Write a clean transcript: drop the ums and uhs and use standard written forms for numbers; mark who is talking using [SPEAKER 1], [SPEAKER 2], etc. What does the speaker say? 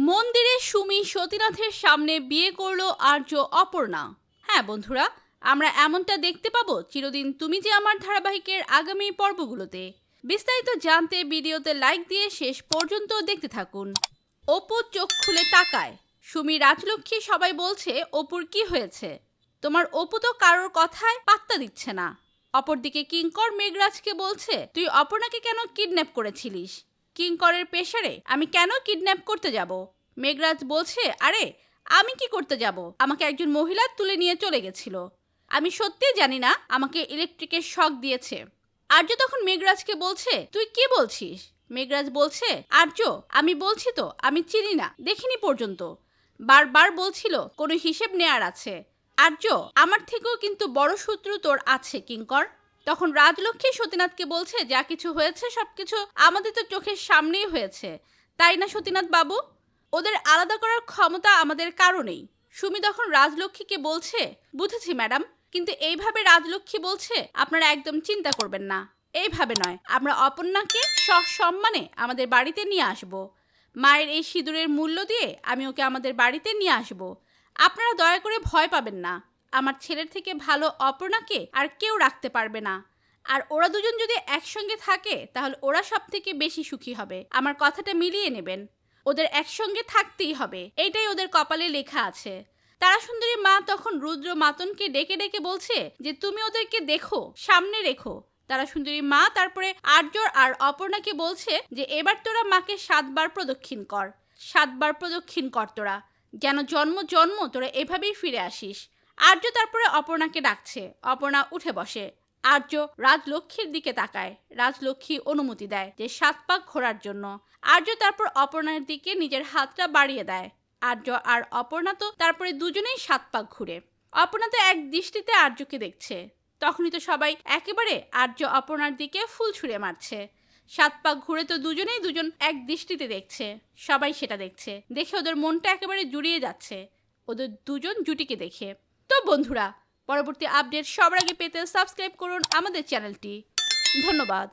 [SPEAKER 1] মন্দিরে সুমি সতীনাথের সামনে বিয়ে করলো আর্য অপর্ণা। হ্যাঁ বন্ধুরা, আমরা এমনটা দেখতে পাবো চিরদিন তুমি যে আমার ধারাবাহিকের আগামী পর্বগুলোতে। বিস্তারিত জানতে ভিডিওতে লাইক দিয়ে শেষ পর্যন্ত দেখতে থাকুন। অপু চোখ খুলে তাকায়। সুমি, রাজলক্ষ্মী সবাই বলছে অপুর কি হয়েছে। তোমার অপু তো কারোর কথায় পাত্তা দিচ্ছে না। অপরদিকে কিঙ্কর মেঘরাজকে বলছে, তুই অপর্ণাকে কেন কিডন্যাপ করেছিলিস? কিঙ্করের প্রেসারে আমি কেন কিডন্যাপ করতে যাব? মেঘরাজ বলছে, আরে আমি কি করতে যাব? আমাকে একজন মহিলা তুলে নিয়ে চলে গেছিল। আমি সত্যি জানি না আমাকে ইলেকট্রিকের শক দিয়েছে। আর্য তখন মেঘরাজকে বলছে, তুই কি বলছিস? মেঘরাজ বলছে, আর্য আমি বলছি তো আমি চিনি না, দেখিনি পর্যন্ত। বারবার বলছিল কোনো হিসেব নেয়ার আছে। আর্য, আমার থেকেও কিন্তু বড় শত্রু তোর আছে কিঙ্কর। তখন রাজলক্ষ্মী সতীনাথকে বলছে, যা কিছু হয়েছে সবকিছু আমাদের তো চোখের সামনেই হয়েছে, তাই না সতীনাথ বাবু? ওদের আলাদা করার ক্ষমতা আমাদের কারো নেই। সুমি তখন রাজলক্ষ্মীকে বলছে, বুঝেছি ম্যাডাম, কিন্তু এইভাবে রাজলক্ষ্মী বলছে আপনারা একদম চিন্তা করবেন না। এইভাবে নয়, আমরা অপর্ণাকে সসম্মানে আমাদের বাড়িতে নিয়ে আসব। মায়ের এই সিঁদুরের মূল্য দিয়ে আমি ওকে আমাদের বাড়িতে নিয়ে আসব। আপনারা দয়া করে ভয় পাবেন না। আমার ছেলের থেকে ভালো অপর্ণাকে আর কেউ রাখতে পারবে না। আর ওরা দুজন যদি একসঙ্গে থাকে তাহলে ওরা সব থেকে বেশি সুখী হবে। আমার কথাটা মিলিয়ে নেবেন। ওদের একসঙ্গে থাকতেই হবে, এইটাই ওদের কপালে লেখা আছে। তারা সুন্দরী মা তখন রুদ্র মাতনকে ডেকে ডেকে বলছে যে তুমি ওদেরকে দেখো, সামনে রেখো। তারা সুন্দরী মা তারপরে আর্য আর অপর্ণাকে বলছে যে এবার তোরা মাকে 7 বার প্রদক্ষিণ কর, 7 বার প্রদক্ষিণ কর তোরা, যেন জন্ম জন্ম তোরা এভাবেই ফিরে আসিস। আর্য তারপরে অপর্ণাকে ডাকছে। অপর্ণা উঠে বসে। আর্য রাজলক্ষ্মীর দিকে তাকায়। রাজলক্ষ্মী অনুমতি দেয় যে 7 পাক ঘোরার জন্য। আর্য তারপর অপর্ণার দিকে নিজের হাতটা বাড়িয়ে দেয়। আর্য আর অপর্ণা তো তারপরে দুজনেই 7 পাক ঘুরে। অপর্ণা তো এক দৃষ্টিতে আর্যকে দেখছে। তখনই তো সবাই একেবারে আর্য অপর্ণার দিকে ফুল ছুঁড়ে মারছে। 7 পাক ঘুরে তো দুজনেই দুজন এক দৃষ্টিতে দেখছে। সবাই সেটা দেখছে, দেখে ওদের মনটা একেবারে জুড়িয়ে যাচ্ছে ওদের দুজন জুটিকে দেখে। তো বন্ধুরা, পরবর্তী আপডেট সবার আগে পেতে সাবস্ক্রাইব করুন আমাদের চ্যানেলটি। ধন্যবাদ।